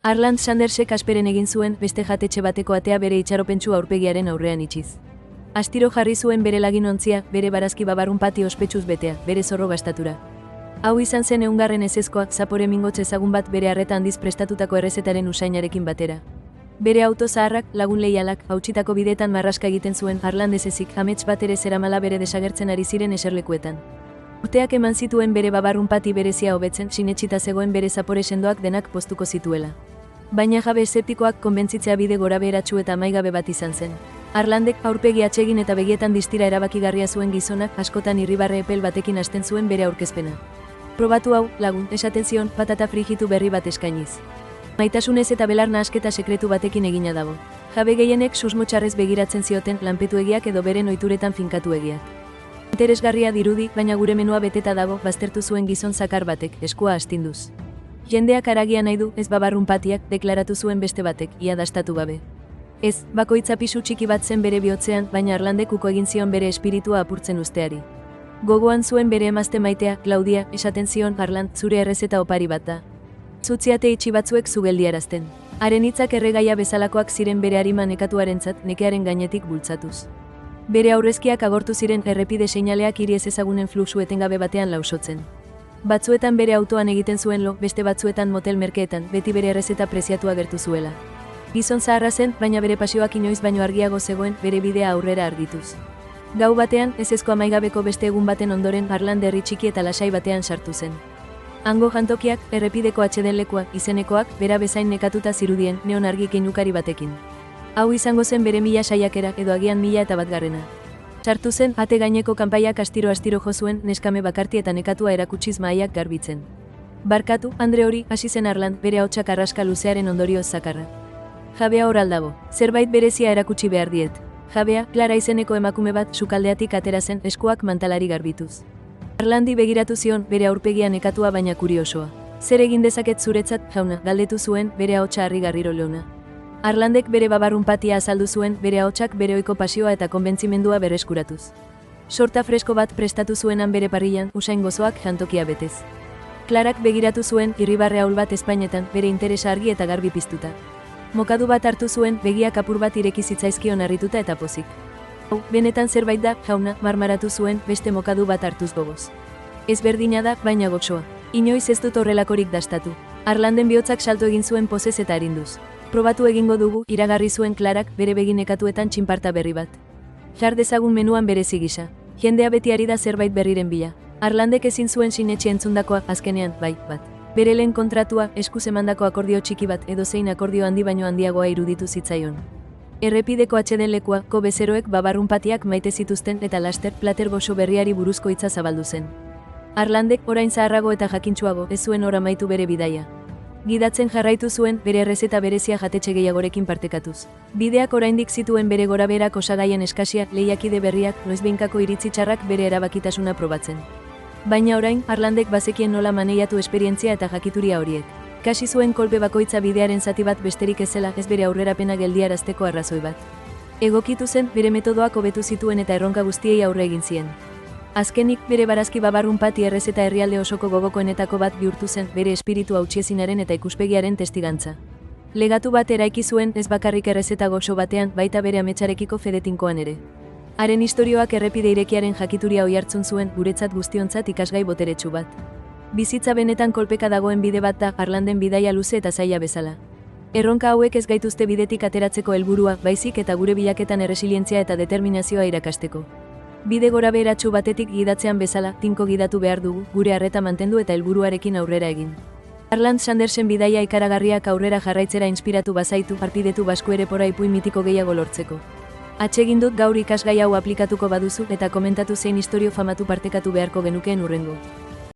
Arland Sandersek Asperen egin zuen beste jatetxe bateko atea bere itxaropentsu aurpegiaren aurrean itxiz. Astiro jarri zuen bere laginontzia, bere barazki babarrun pati ospetsuz betea, bere zorro gastatura. Hau izan zen ehungarren ezezkoa, zapore mingotz ezagun bat bere arreta handiz prestatutako errezetaren usainarekin batera. Bere auto zaharrak, lagun leialak, hautsitako bideetan marraska egiten zuen Arland ez ezik, amets bat ere zeramala bere desagertzen ari ziren eserlekuetan. Urteak eman zituen bere babarrun pati berezia hobetzen, sinetsita zegoen bere zapore sendoak denak poztuko zituela. Baina jabe eszeptikoak konbentzitzea bide gorabeheratsu eta amaigabe bat izan zen. Arlandek aurpegi atsegin eta begietan distira erabakigarria zuen gizonak askotan irribarre epel batekin hasten zuen bere aurkezpena. Probatu hau, lagun, esaten zion, patata frijitu berri bat eskainiz. Maitasunez eta belar nahasketa sekretu batekin egina dago. Jabe gehienek susmotxarrez begiratzen zioten lanpetuegiak edo beren ohituretan finkatuegiak. Interesgarria dirudi, baina gure menua beteta dago, baztertu zuen gizon zakar batek, eskua astinduz. Jendeak haragia nahi du, ez babarrun patiak, deklaratu zuen beste batek, ia dastatu gabe. Ez, bakoitza pisu txiki bat zen bere bihotzean, baina Arlandek uko egin zion bere espiritua apurtzen usteari. Gogoan zuen bere emazte maitea, Claudia, esaten zion, Arland, zure errezeta opari bat da. Zutziate itxi batzuek zugeldiarazten. Haren hitzak erregaia bezalakoak ziren bere harima nekatuarentzat, nekearen gainetik bultzatuz. Bere aurrezkiak agortu ziren errepide seinaleak hiri ez ezagunen fluxu etengabe batean lausotzen. Batzuetan bere autoan egiten zuen lo, beste batzuetan motel merkeetan, beti bere errezeta preziatu agertu zuela. Gizon zaharra zen, baina bere pasioak inoiz baino argiago zegoen, bere bidea aurrera argituz. Gau batean, ezezko amaigabeko beste egun baten ondoren Arland herri txiki eta lasai batean sartu zen. Hango jantokiak, errepideko atxeden lekua, izenekoak, bera bezain nekatuta zirudien, neon argi keinukari batekin. Hau izango zen bere 1000 saiakera, edo agian 1001. Sartu zen, ate gaineko kanpaiak astiro-astiro jo zuen, neskame bakarti eta nekatua erakutsiz mahaiak garbitzen. Barkatu, Andre hori, hasi zen Arland, bere ahotsak arraska luzearen ondorioz zakarra. Jabea hor aldago, zerbait berezia erakutsi behar diet. Jabea, Clara izeneko emakume bat, sukaldeatik atera zen, eskuak mantalari garbituz. Arlandi begiratu zion, bere aurpegia nekatua baina kuriosoa. Zer egin dezaket zuretzat, jauna, galdetu zuen, bere ahotsa harrigarriro leona. Arlandek bere babarrun patia azaldu zuen, bere ahotsak bere ohiko pasioa eta konbentzimendua berreskuratuz. Sorta fresko bat prestatu zuenan bere parrillan, usain gozoak jantokia betez. Clarak begiratu zuen, irribarre ahul bat espainetan, bere interesa argi eta garbi piztuta. Mokadu bat hartu zuen, begiak apur bat ireki zitzaizkion harrituta eta pozik. Hau, benetan zerbait da, jauna, marmaratu zuen, beste mokadu bat hartuz gogoz. Ez berdina da, baina goxoa. Inoiz ez dut horrelakorik dastatu. Arlanden bihotzak salto egin zuen pozez eta arinduz. Probatu egingo dugu, iragarri zuen Clarak, bere beginekatuetan txinparta berri bat. Jar dezagun menuan berezi gisa. Jendea beti ari da zerbait berriren bila. Arlandek ezin zuen sinetxe entzundakoa, azkenean, bai, bat. Bere lehen kontratua, eskuz emandako akordio txiki bat, edo zein akordio handi baino handiagoa iruditu zitzaion. Errepideko atxeden lekua, ko bezeroek babarrun patiak maite zituzten eta laster plater goxo berriari buruzko hitza zabaldu zen. Arlandek, orain zaharrago eta jakintsuago, ez zuen ora amaitu bere bidaia. Gidatzen jarraitu zuen, bere errezeta berezia jatetxe gehiagorekin partekatuz. Bideak oraindik zituen bere gorabeherak osagaien eskasia, lehiakide berriak, noizbehinkako iritzi txarrak bere erabakitasuna probatzen. Baina orain, Arlandek bazekien nola maneiatu esperientzia eta jakituria horiek. Kasi zuen kolpe bakoitza bidearen zati bat besterik ezela, ez bere aurrerapena geldiarazteko arrazoi bat. Egokitu zen, bere metodoak hobetu zituen eta erronka guztiei aurre egin zien. Azkenik, bere barazki babarrun pati errezeta herrialde osoko gogokoenetako bat bihurtu zen, bere espiritu hautsezinaren eta ikuspegiaren testigantza. Legatu bat eraiki zuen, ez bakarrik errezeta goxo batean, baita bere ametsarekiko fedetinkoan ere. Haren istorioak errepide irekiaren jakituria oihartzun zuen, guretzat guztiontzat ikasgai boteretsu bat. Bizitza benetan kolpeka dagoen bide bat da, Arlanden bidaia luze eta zaila bezala. Erronka hauek ez gaituzte bidetik ateratzeko helburua, baizik eta gure bilaketan erresilientzia eta determinazioa irakasteko. Bide gorabeheratsu batetik gidatzean bezala, tinko gidatu behar dugu, gure arreta mantendu eta helburuarekin aurrera egin. Arland Sandersen bidaia ikaragarriak aurrera jarraitzera inspiratu bazaitu, arpidetu basku ere pora ipuin mitiko gehiago lortzeko. Atsegin dut gaur ikasgai hau aplikatuko baduzu eta komentatu zein istorio famatu partekatu beharko genukeen hurrengo.